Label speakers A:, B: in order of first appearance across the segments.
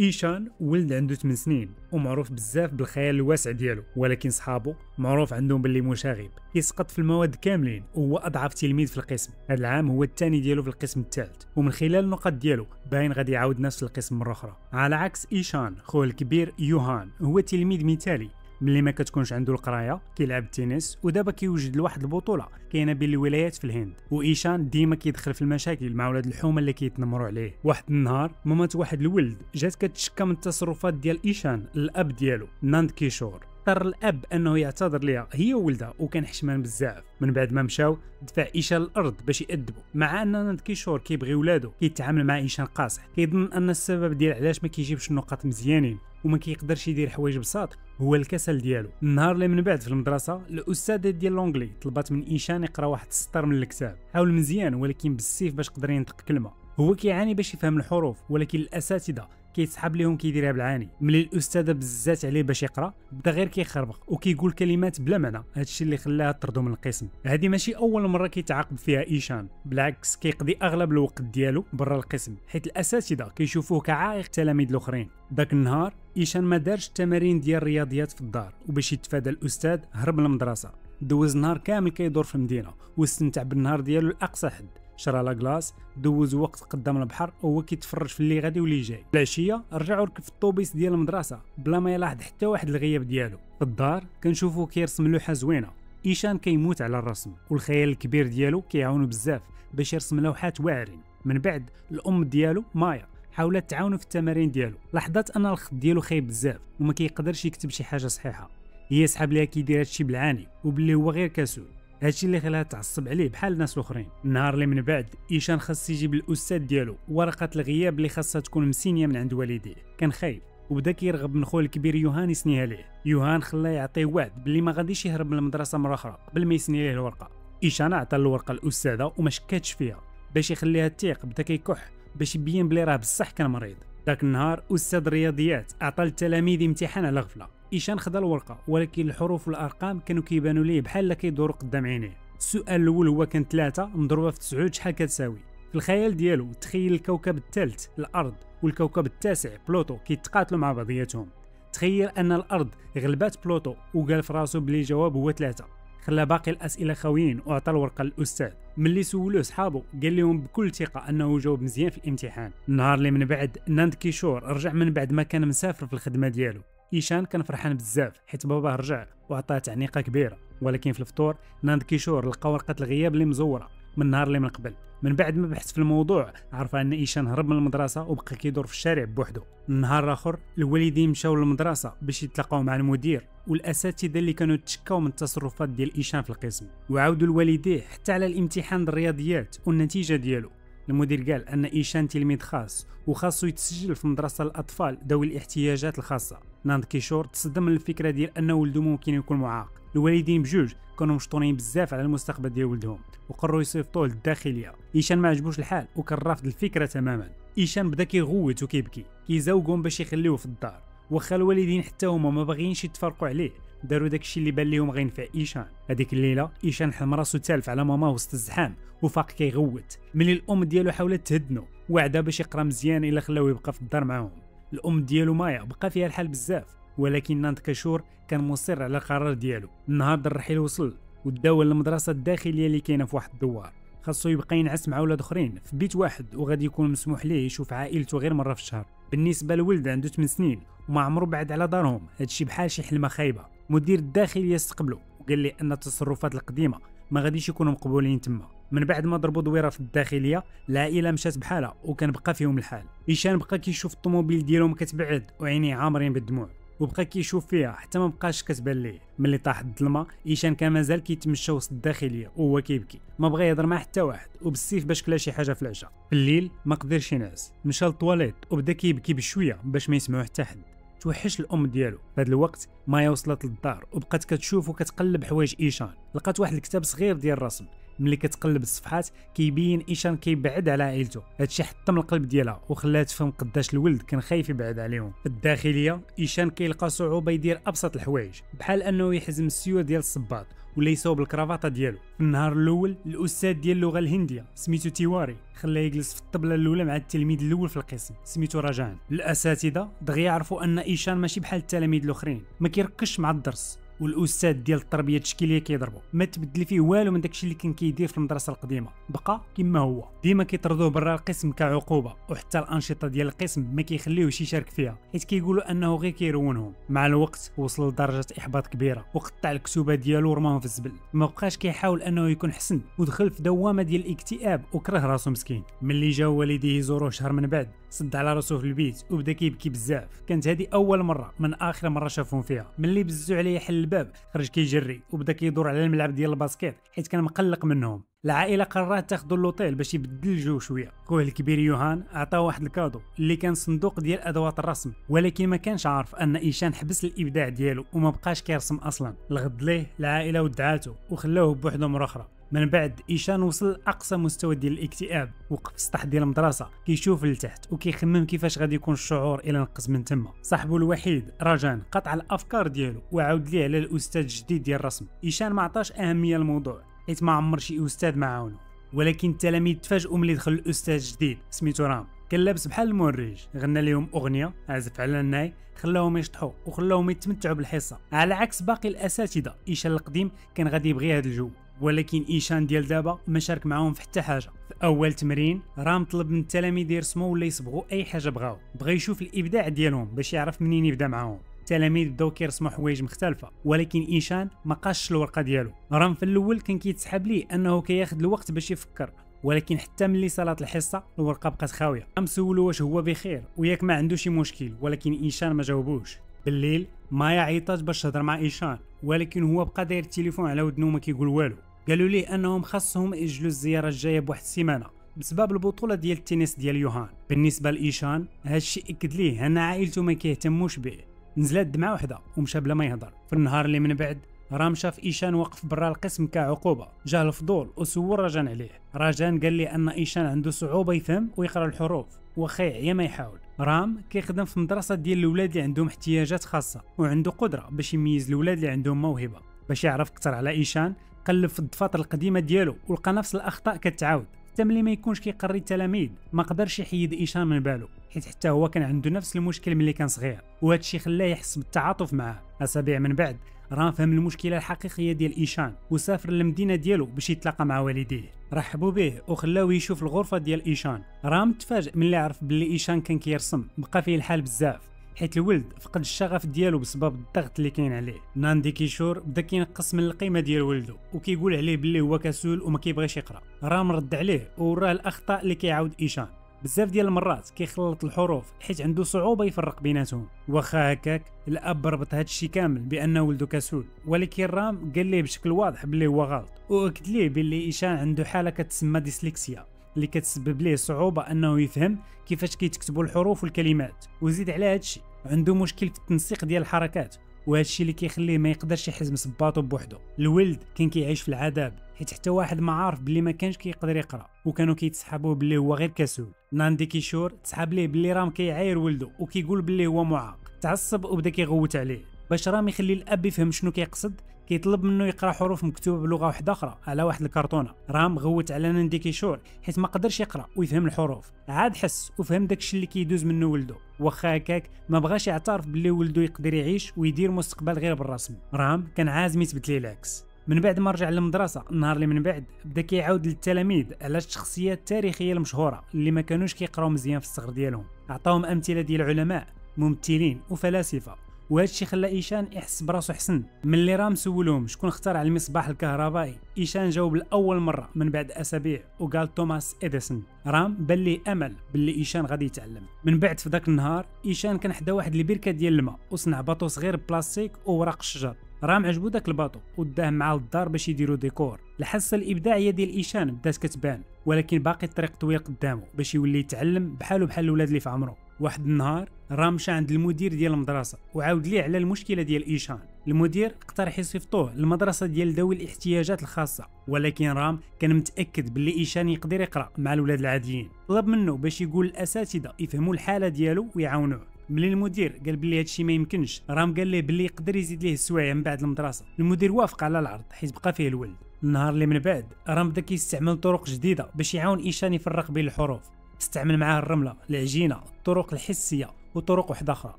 A: ايشان ولد عنده 8 سنين ومعروف بزاف بالخيال الواسع ديالو، ولكن صحابو معروف عندهم باللي مشاغب، كيسقط في المواد كاملين وهو اضعف تلميذ في القسم. هذا العام هو الثاني ديالو في القسم الثالث، ومن خلال النقط ديالو باين غادي يعاود نفس القسم مره اخرى. على عكس ايشان خوه الكبير يوهان هو تلميذ مثالي، ملي ما كتكونش عنده القرايه كيلعب التنس، ودابا كيوجد لواحد البطوله كاينه بين الولايات في الهند. وايشان ديما كيدخل في المشاكل مع ولاد الحومه اللي كيتنمروا عليه. واحد النهار مامات واحد الولد جات كتشكى من التصرفات ديال ايشان الاب ديالو ناند كيشور. اضطر الاب انه يعتذر ليها هي وولدها، وكان حشمان بزاف. من بعد ما مشاو دفع ايشان الارض باش يأدبو، مع ان ناند كيشور كيبغي ولادو كيتعامل مع ايشان قاصح، كيظن ان السبب ديال علاش ما كيجيبش النقط مزيانين وما كيقدرش يدير حوايج بساط هو الكسل ديالو. النهار اللي من بعد في المدرسه الاستاذه ديال لونجلي طلبات من ايشان يقرا واحد السطر من الكتاب، حاول مزيان ولكن بالسيف باش قدر ينطق كلمه. هو كيعاني باش يفهم الحروف، ولكن الاساتذه كيسحب ليهم كيديرها بالعاني. ملي الاستاذه بزات عليه باش يقرا بدا غير كيخربق وكيقول كلمات بلا معنى، هادشي اللي خلاها طردو من القسم. هذه ماشي اول مره كيتعاقب فيها ايشان، بالعكس كيقضي اغلب الوقت ديالو برا القسم حيت الاساتذه كيشوفوه كعائق التلاميذ الاخرين. داك النهار ايشان ما دارش التمارين ديال الرياضيات في الدار، وباش يتفادى الاستاذ هرب من المدرسه. دوز نهار كامل كيدور في المدينه واستمتع بالنهار ديالو لاقصى حد. شرا لاكلاص، دوز وقت قدام البحر وهو كيتفرج في اللي غادي واللي جاي. العشيه رجع وركب في الطوبيس ديال المدرسه بلا ما يلاحظ حتى واحد الغياب ديالو. في الدار كنشوفوه كيرسم لوحه زوينه. ايشان كيموت على الرسم، والخيال الكبير ديالو كيعاونو بزاف باش يرسم لوحات واعرين. من بعد الام ديالو مايا حاولت تعاونو في التمارين ديالو، لاحظت ان الخط ديالو خايب بزاف وما كيقدرش يكتب شي حاجه صحيحه. هي سحب ليها كيدير هادشي بالعاني وباللي هو غير كسول، هادشي اللي خلاها تعصب عليه بحال الناس الاخرين. النهار اللي من بعد ايشان خاص يجيب للاستاذ ديالو ورقه الغياب اللي خاصها تكون مسينيه من عند والديه. كان خايف وبدا كيرغب من خوه الكبير يوهان يسنيها ليه. يوهان خلاه يعطيه وعد باللي ما غاديش يهرب من المدرسه مره اخرى قبل ما يسني ليه الورقه. ايشان عطى الورقه للاستاذه وما شكاتش فيها، باش يخليها تيق بدا كيكح باش يبين بلي راه بصح كان مريض. داك النهار استاذ الرياضيات عطى للتلاميذ امتحان على غفله. ايشان خدا الورقه ولكن الحروف والارقام كانوا كيبانوا ليه بحال كيدوروا قدام عينيه. السؤال الاول هو كان 3 مضروبه في 9 شحال كتساوي. في الخيال ديالو تخيل الكوكب الثالث الارض والكوكب التاسع بلوتو كيتقاتلوا مع بعضياتهم. تخيل ان الارض غلبات بلوتو وقال في راسو بلي الجواب هو 3. خلى باقي الاسئله خاويين وعطى الورقه للاستاذ. ملي سولوه صحابو قال لهم بكل ثقه انه جاوب مزيان في الامتحان. النهار اللي من بعد ناند كيشور رجع من بعد ما كان مسافر في الخدمه ديالو. ايشان كان فرحان بزاف حيت باباه رجع وعطاه تعنيقه كبيره، ولكن في الفطور ناند كيشور لقى ورقه الغياب اللي مزوره من النهار اللي من قبل. من بعد ما بحث في الموضوع عرف ان ايشان هرب من المدرسه وبقى كيدور في الشارع بوحده. النهار اخر الوالدين مشاو للمدرسه باش يتلاقاو مع المدير والاساتذه اللي كانوا تشكاو من التصرفات ديال ايشان في القسم، وعاودوا لوالديه حتى على الامتحان الرياضيات والنتيجه ديالو. المدير قال ان ايشان تلميذ خاص وخاصو يتسجل في مدرسه الاطفال ذوي الاحتياجات الخاصه. ناند كيشور تصدم من الفكره ديال ان ولده ممكن يكون معاق. الوالدين بجوج كانوا مشطونين بزاف على المستقبل ديال ولدهم وقرروا يصيفطوه للداخليه. ايشان ما عجبوش الحال وكان رافض الفكره تماما. ايشان بدا كيغوت وكيبكي، كيزاوقهم باش يخليوه في الدار، واخا الوالدين حتى هما ما باغيينش يتفرقوا عليه داروا داكشي اللي بان ليهم غينفع ايشان. هذيك الليله ايشان حلم راسو تالف على ماما وسط الزحام وفاق كيغوت. ملي الام ديالو حاولت تهدنو وعده باش يقرا مزيان الا خلاوه يبقى في الدار معاهم. الام ديالو مايا بقى فيها الحال بزاف، ولكن ناند كيشور كان مصر على القرار ديالو. النهار الرحيل وصل وداو للمدرسه الداخليه اللي كاينه في واحد الدوار. خاصو يبقى ينعس مع ولاد اخرين في بيت واحد، وغادي يكون مسموح ليه يشوف عائلته غير مره في الشهر. بالنسبه للولد عنده 8 سنين وما عمرو بعد على دارهم، هادشي بحال شي حلمه خايبه. مدير الداخليه استقبلو وقال لي ان التصرفات القديمه ما غاديش يكونوا مقبولين تما. من بعد ما ضربوا دويره في الداخليه العائله مشات بحالها وكان بقى فيهم الحال. ايشان بقى كيشوف الطوموبيل ديالهم كتبعد وعينيه عامرين بالدموع، وبقى كيشوف فيها حتى ما بقاش كتبان ليه. ملي طاح الظلمه ايشان كان مازال كيتمشى وسط الداخليه وهو كيبكي، ما بغى يهضر مع حتى واحد، وبالسيف باش كلا شي حاجه في العشاء. في الليل ما قدرش ينعس، مشى للطواليت وبدا كيبكي بشويه باش ما يسمعوه حتى حد. توحش الام ديالو. في هذا الوقت مايا وصلت للدار وبقات كتشوف وكتقلب حوايج ايشان. لقات واحد الكتاب صغير ديال الرسم، ملي كتقلب الصفحات كيبين ايشان كيبعد على عائلته، هادشي حطم القلب ديالها وخلاها تفهم قداش الولد كان خايف يبعد عليهم. في الداخليه ايشان كيلقى صعوبه يدير ابسط الحوايج بحال انه يحزم السيور ديال الصباط ولا يصوب الكرافطه ديالو. في النهار الاول الاستاذ ديال اللغه الهنديه سميتو تيواري خلاه يجلس في الطبله الاولى مع التلميذ الاول في القسم سميتو راجان. الاساتذه دغيا عرفوا ان ايشان ماشي بحال التلاميذ الاخرين، ما كيركزش مع الدرس، والاستاذ ديال التربيه التشكيليه كيضربو. ما تبدل فيه والو من داكشي اللي كان كيدير في المدرسه القديمه، بقى كما هو، ديما كيطردوه برا القسم كعقوبه، وحتى الانشطه ديال القسم ما كيخليوش يشارك فيها حيت كيقولوا انه غير كيرونهم. مع الوقت وصل لدرجه احباط كبيره وقطع الكتوبه ديالو ورماهم في الزبل، ما بقاش كيحاول انه يكون حسن ودخل في دوامه ديال الاكتئاب وكره راسو مسكين. ملي جاو والديه يزوروه شهر من بعد صد على راسو في البيت وبدا كيبكي بزاف. كانت هذه اول مره من اخر مره شافهم فيها. ملي بززوا عليه حل الباب خرج كيجري وبدا كيدور على الملعب ديال الباسكيت حيت كان مقلق منهم. العائله قررت تاخذ اللوطيل باش يبدل الجو شويه. خوه الكبير يوهان عطاه واحد الكادو اللي كان صندوق ديال ادوات الرسم، ولكن ما كانش عارف ان ايشان حبس الابداع ديالو وما بقاش كيرسم اصلا. الغد ليه العائله ودعاتو وخلاوه بوحده مره اخرى. من بعد ايشان وصل لاقصى مستوى ديال الاكتئاب، وقف في السطح ديال المدرسه كيشوف لتحت وكيخمم كيفاش غادي يكون الشعور الى نقص من تما. صاحبه الوحيد راجان قطع الافكار ديالو وعاود ليه على الاستاذ الجديد ديال الرسم. ايشان ما عطاش اهميه للموضوع حيت ما عمر شي استاذ معاونو، ولكن التلاميذ تفاجئوا ملي دخل الاستاذ الجديد سميتو رام. كان لابس بحال الموريج، غنى لهم اغنيه، عزف على الناي، خلاهم يشطحوا وخلاهم يتمتعوا بالحصه. على عكس باقي الاساتذه ايشان القديم كان غادي يبغي هذا الجو، ولكن ايشان ديال دابا ما شارك معاهم في حتى حاجه. في اول تمرين رام طلب من التلاميذ يرسموا ولا يصبغوا اي حاجه بغاو، بغى يشوف الابداع ديالهم باش يعرف منين يبدا معاهم. التلاميذ بداو كيرسموا حوايج مختلفه، ولكن ايشان ما قاش الورقه ديالو. رام في الاول كان كيتسحب ليه انه كياخذ الوقت باش يفكر، ولكن حتى ملي صلات الحصه الورقه بقات خاويه. قام سولو واش هو بخير وياك ما عنده شي مشكل، ولكن ايشان ما جاوبوش. بالليل مايا عيطات باش تهضر مع ايشان، ولكن هو بقى داير التليفون على ودنو وما كيقول والو. قالوا ليه انهم خاصهم ياجلوا الزياره الجايه بواحد السيمانه بسبب البطوله ديال التنس ديال يوهان. بالنسبه لايشان هادشي اكد ليه ان عائلته ما كيهتموش به. نزلت دمعه وحده ومشى بلا ما يهضر. في النهار اللي من بعد رام شاف ايشان واقف برا القسم كعقوبه. جاه الفضول وسول راجان عليه. راجان قال لي ان ايشان عنده صعوبه يفهم ويقرا الحروف واخا يعيا ما يحاول. رام كيخدم في مدرسه ديال الاولاد اللي عندهم احتياجات خاصه وعنده قدره باش يميز الاولاد اللي عندهم موهبه. باش يعرف اكثر على ايشان قلب في الدفاتر القديمه ديالو ولقى نفس الاخطاء كتعاود. حتى ملي ما يكونش كيقري التلاميذ ما قدرش يحيد ايشان من بالو، حيت حتى هو كان عنده نفس المشكل ملي كان صغير، وهذا الشيء خلاه يحس بالتعاطف معاه. اسابيع من بعد رام فهم المشكله الحقيقيه ديال ايشان وسافر للمدينه ديالو باش يتلاقى مع والديه. رحبوا به وخلاوه يشوف الغرفه ديال ايشان. رام تفاجئ ملي عرف بلي ايشان كان كيرسم، بقى فيه الحال بزاف حيت الولد فقد الشغف ديالو بسبب الضغط اللي كاين عليه. ناندي كيشور بدا كينقص من القيمه ديال ولده وكيقول عليه بلي هو كسول وما كيبغيش يقرا. رام رد عليه ووراه الاخطاء اللي كيعاود ايشان. بزاف ديال المرات كيخلط الحروف حيت عنده صعوبه يفرق بيناتهم. واخا هكاك الاب ربط هذا الشيء كامل بان ولده كسول، ولكن رام قال ليه بشكل واضح بلي هو غلط، واكد ليه بلي ايشان عنده حاله كتسمى ديسلكسيا اللي كتسبب ليه صعوبه انه يفهم كيفاش كيتكتبوا الحروف والكلمات. وزيد على هذا الشيء عنده مشكل في التنسيق ديال الحركات، وهذا الشيء اللي كيخليه ما يقدرش يحزم صباطو بوحدو. الولد كان كيعيش في العذاب حيت حتى واحد ما عارف بلي ما كانش كيقدر يقرا وكانوا كيتسحبوا بلي هو غير كسول. ناندي كيشور تسحب ليه بلي رام كيعاير ولده وكيقول بلي هو معاق. تعصب وبدا كيغوت عليه. باش رام يخلي الاب يفهم شنو كيقصد كيطلب منه يقرا حروف مكتوبه بلغه واحده اخرى على واحد الكرتونه. رام غوت على ناندي كيشور حيت ما قدرش يقرا ويفهم الحروف، عاد حس وفهم داكشي اللي كيدوز منه ولده. واخا هكاك ما بغاش يعترف بلي ولده يقدر يعيش ويدير مستقبل غير بالرسم. رام كان عازم يثبت ليه العكس. من بعد ما رجع للمدرسه النهار اللي من بعد بدا كيعاود للتلاميذ على الشخصيات التاريخيه المشهوره اللي ما كانوش كيقراو مزيان في الصغر ديالهم. عطاهم امثله ديال علماء ممثلين وفلاسفه، وهذا الشيء خلى ايشان يحس براسو حسن. ملي رام سولوهم شكون اخترع المصباح الكهربائي ايشان جاوب لاول مره من بعد اسابيع وقال توماس اديسون. رام بان ليه امل باللي ايشان غادي يتعلم. من بعد في ذاك النهار ايشان كان حدا واحد البركه ديال الماء وصنع باطو صغير بلاستيك وورق الشجر. رام عجبو داك الباطو وداه معاه للدار باش يديروا ديكور. الحصه الابداعيه ديال ايشان بدات كتبان، ولكن باقي الطريق طويل قدامه باش يولي يتعلم بحالو بحال الاولاد اللي في عمره. واحد النهار رام مشى عند المدير ديال المدرسه وعاود ليه على المشكله ديال ايشان. المدير اقترح يصيفطوه للمدرسه ديال ذوي الاحتياجات الخاصه، ولكن رام كان متاكد باللي ايشان يقدر يقرا مع الولاد العاديين. طلب منه باش يقول الاساتذه يفهموا الحاله ديالو ويعاونوه. ملي المدير قال بلي هادشي ما يمكنش، رام قال ليه بلي يقدر يزيد ليه السوايع من بعد المدرسه. المدير وافق على العرض حيت بقى فيه الولد. النهار اللي من بعد رام بدا كيستعمل طرق جديده باش يعاون ايشان يفرق بين الحروف. استعمل معاه الرمله، العجينه، الطرق الحسيه وطرق واحده اخرى.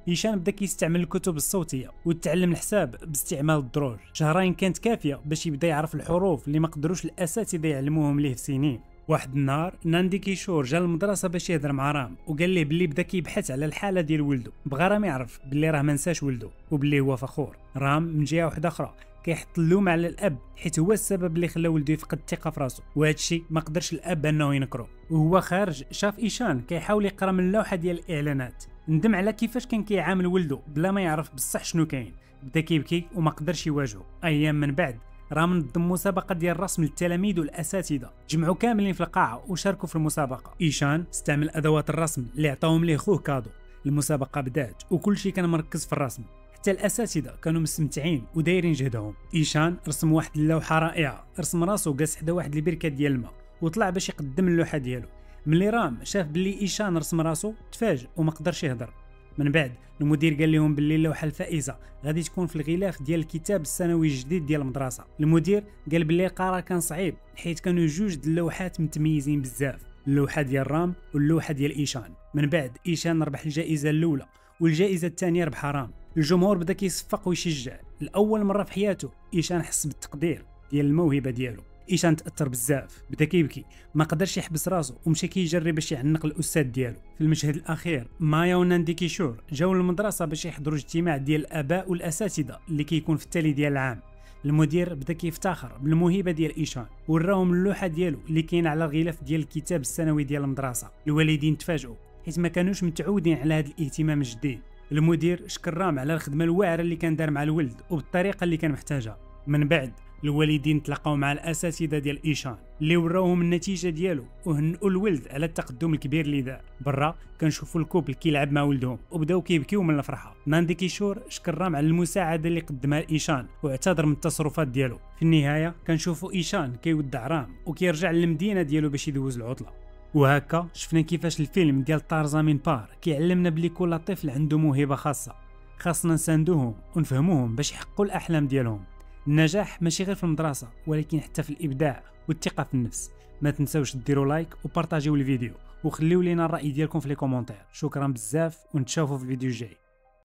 A: ايشان بدا كيستعمل الكتب الصوتيه وتعلم الحساب باستعمال الدروج. شهرين كانت كافيه باش يبدا يعرف الحروف اللي ما قدروش الاساتذه يعلموهم ليه في سنين. واحد النهار ناندي كيشور جا للمدرسه باش يهضر مع رام وقال ليه بلي بدا كيبحث على الحاله ديال ولده. بغى رام يعرف بلي راه ما نساش ولده وبلي هو فخور. رام من جهه واحده اخرى كيحط اللوم على الاب حيت هو السبب اللي خلى ولده يفقد الثقه في راسو، وهذا الشيء ما قدرش الاب انه ينكره. وهو خارج شاف ايشان كيحاول يقرا من اللوحه ديال الاعلانات. ندم على كيفاش كان كيعامل ولده بلا ما يعرف بصح شنو كاين. بدا كيبكي وما قدرش يواجهه. ايام من بعد رام نظم مسابقه ديال الرسم للتلاميذ والاساتذه، جمعوا كاملين في القاعه وشاركوا في المسابقه. ايشان استعمل ادوات الرسم اللي عطاهم ليه خوه كادو. المسابقه بدات وكل شيء كان مركز في الرسم، حتى الاساتذه كانوا مستمتعين ودايرين جهدهم. ايشان رسم واحد اللوحه رائعه، رسم راسو جالس حدا واحد البركه ديال الماء وطلع باش يقدم اللوحه ديالو. ملي رام شاف بلي ايشان رسم راسو تفاجئ وما قدرش يهضر. من بعد المدير قال لهم باللي اللوحه الفائزه غادي تكون في الغلاف ديال الكتاب السنوي الجديد ديال المدرسه. المدير قال باللي القرار كان صعيب حيت كانوا جوج د اللوحات متميزين بزاف، اللوحه ديال رام واللوحه ديال ايشان. من بعد ايشان ربح الجائزه الاولى والجائزه الثانيه ربحها رام. الجمهور بدا كيصفق ويشجع. لاول مره في حياته ايشان حس بالتقدير ديال الموهبه ديالو. ايشان تاثر بزاف، بدا كيبكي، ما قدرش يحبس راسو ومشى كيجري باش يعنق الاستاذ ديالو. في المشهد الاخير مايا وناندي كيشور جاو للمدرسه باش يحضروا اجتماع ديال الاباء والاساتذه اللي كيكون في التالي ديال العام. المدير بدا كيفتخر بالموهبه ديال ايشان وراهم اللوحه ديالو اللي كاينه على الغلاف ديال الكتاب السنوي ديال المدرسه. الوالدين تفاجئوا حيت ما كانوش متعودين على هذا الاهتمام الجديد. المدير شكر رام على الخدمه الواعره اللي كان دار مع الولد وبالطريقه اللي كان محتاجها. من بعد الوالدين تلاقاو مع الاساتذه ديال ايشان اللي وراوهم النتيجه ديالو وهنئوا الولد على التقدم الكبير اللي دار. برا كنشوفوا الكوبل كيلعب مع ولدهم وبداو كيبكيو من الفرحه. ناندي كيشور شكر رام على المساعده اللي قدمها لايشان واعتذر من التصرفات ديالو. في النهايه كنشوفوا ايشان كيودع رام وكيرجع للمدينه ديالو باش يدوز العطله. وهكا شفنا كيفاش الفيلم ديال طارزان من بار كيعلمنا بلي كل طفل عنده موهبه خاصه، خاصنا نساندوهم ونفهموهم باش يحققوا الاحلام ديالهم. النجاح ماشي غير في المدرسه ولكن حتى في الابداع والثقه في النفس. ما تنساوش ديروا لايك وبارطاجيو الفيديو وخليو لينا الراي ديالكم في لي كومونتير. شكرا بزاف ونتشافوا في الفيديو الجاي.